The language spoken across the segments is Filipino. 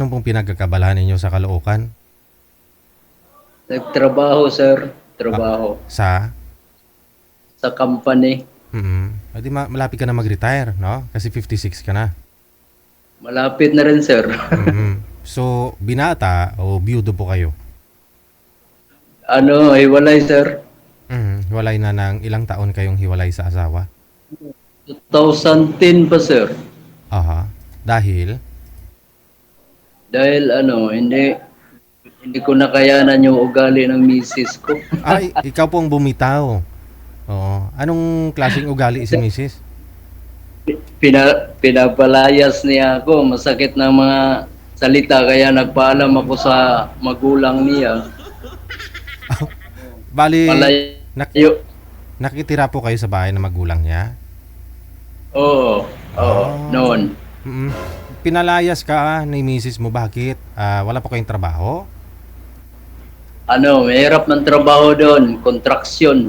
Ano pong pinagkakabalahan ninyo sa Caloocan? Nagtrabaho, sir. Ah, Trabaho. sa? Sa company. Di malapit ka na mag-retire, no? Kasi 56 ka na. Malapit na rin, sir. So, binata o biyudo po kayo? Hiwalay, sir. Hiwalay na ng ilang taon kayong hiwalay sa asawa? 2010 pa, sir. Aha. Dahil? Dahil hindi ko nakayanan yung ugali ng misis ko. Ay, ikaw po ang bumitaw. Oo. Anong klaseng ugali si Mrs.? Pinapalayas niya ako. Masakit na mga salita kaya nagpaalam ako sa magulang niya. Bali, nak- Malayo. nakitira po kayo sa bahay ng magulang niya? Oo. Oo. Ah. Noon. Mm. Pinalayas ka ni Mrs. mo, bakit? Wala po kayong trabaho? Mahirap ng trabaho doon. Contraction.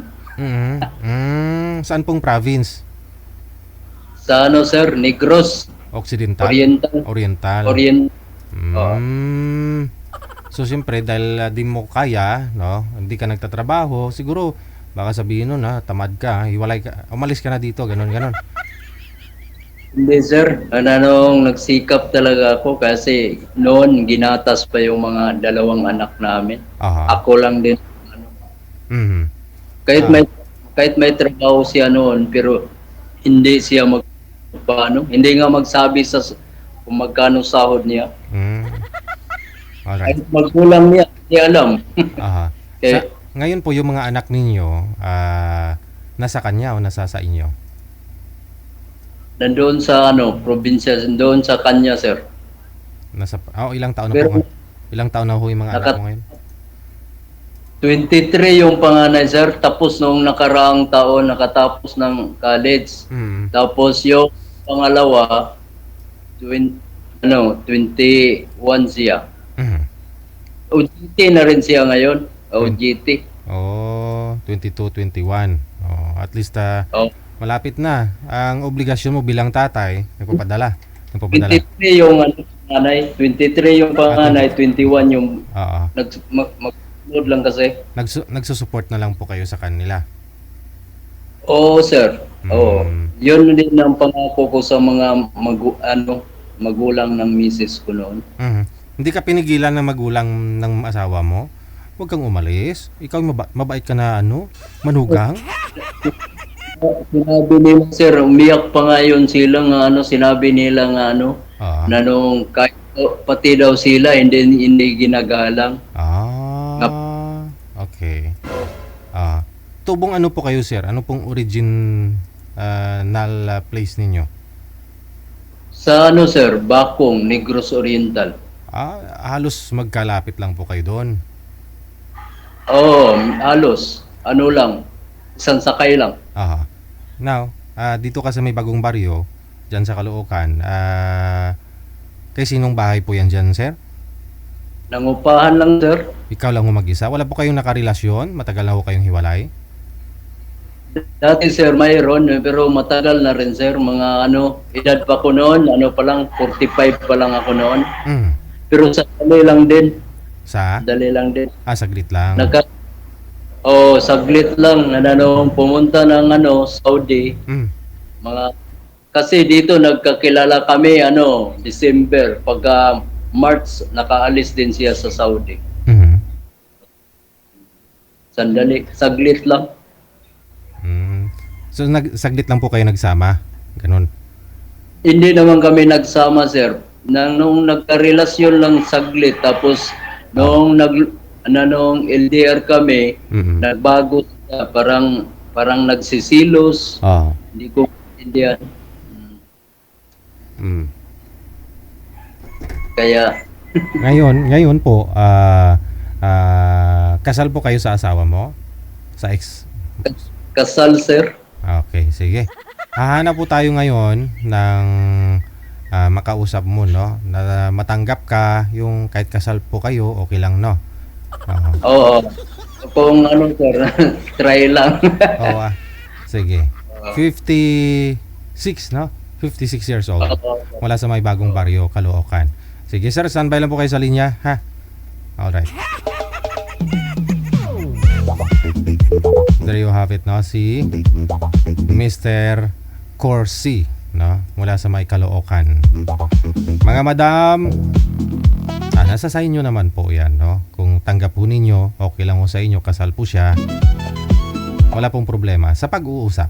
Saan pong province? Sa sir? Negros. Occidental? Oriental. Oriental? Orient. Oo. So, siyempre, dahil di mo kaya, no? Hindi ka nagtatrabaho, siguro, baka sabihin nun, tamad ka, hiwalay ka, umalis ka na dito, ganun, ganun. Hindi, sir. Nagsikap talaga ako kasi noon ginatas pa yung mga dalawang anak namin. Aha. Ako lang din. Mhm. Kahit Ah. may kahit may trabaho siya noon pero hindi siya hindi nga magsabi kung magkano sahod niya. Alright. Kahit magulang niya, hindi alam. Aha. Kaya Ngayon po, yung mga anak ninyo, nasa kanya o nasa sa inyo? nandoon sa probinsya, doon sa kanya, sir. Ilang taon na po Pero ngayon? Ilang taon na ho yung mga anak naka mo ngayon? 23 yung panganay, sir. Tapos noong nakaraang taon, nakatapos ng college. Mm. Tapos yung pangalawa, 21 siya. Mhm. OGT na rin siya ngayon. OGT. Oh, 22, 21. Oh, at least Oh, malapit na. Ang obligasyon mo bilang tatay, nagpapadala. 23 yung panganay, 23 yung panganay, 21 yung Oo. mag-upload lang kasi. Nagsusupport na lang po kayo sa kanila. Oo, sir. Oo. Mm. Yun din ang pangako ko sa mga magulang ng misis ko noon. Mhm. Hindi ka pinigilan ng magulang ng asawa mo? Huwag kang umalis. Ikaw mabait ka na manugang. Sinabi nila, sir, umiyak pa nga yun sila nga sinabi nila nga Ah. na nung kahit pati daw sila hindi ginagalang. Okay. Tubong ano po kayo, sir? Ano pong original place ninyo? Sa sir, Bakong, Negros Oriental. Halos magkalapit lang po kayo doon. Oo, halos. Lang, isang sakay lang. Aha. Now, dito ka sa may bagong baryo, dyan sa Caloocan, kay sinong bahay po yan dyan, sir? Nangupahan lang, sir. Ikaw lang mag-isa? Wala po kayong nakarelasyon? Matagal na ho kayong hiwalay? Dati, sir, mayroon, pero matagal na rin, sir. Mga edad pa ko noon, pa lang, 45 pa lang ako noon. Pero sa dali lang din. Sa? Dali lang din. Saglit lang. Saglit lang. Pumunta ng Saudi. Kasi dito nagkakilala kami, December. Pagka March, nakaalis din siya sa Saudi. Sandali, saglit lang. So, saglit lang po kayo nagsama? Ganun? Hindi naman kami nagsama, sir. Nung nagkarelasyon lang saglit, tapos nung nung LDR kami, nagbago siya, parang nagsisilos. Hindi ko maintindihan. Kaya ngayon po, kasal po kayo sa asawa mo? Sa ex? kasal, sir. Okay, sige. Hahanap po tayo ngayon ng makausap mo, no? Na matanggap ka, yung kahit kasal po kayo, okay lang, no? Oo. Kung sir, try lang. Oo, sige. 56, no? 56 years old. Wala sa may bagong baryo, Caloocan. Sige sir, standby lang po kayo sa linya, ha? Alright. There you have it, no? Si Mr. Corsi, no? Mula sa may Caloocan. Mga madam, nasa sa inyo naman po yan, no? Kung tanggap po ninyo, okay lang po sa inyo, kasal po siya, wala pong problema sa pag-uusap.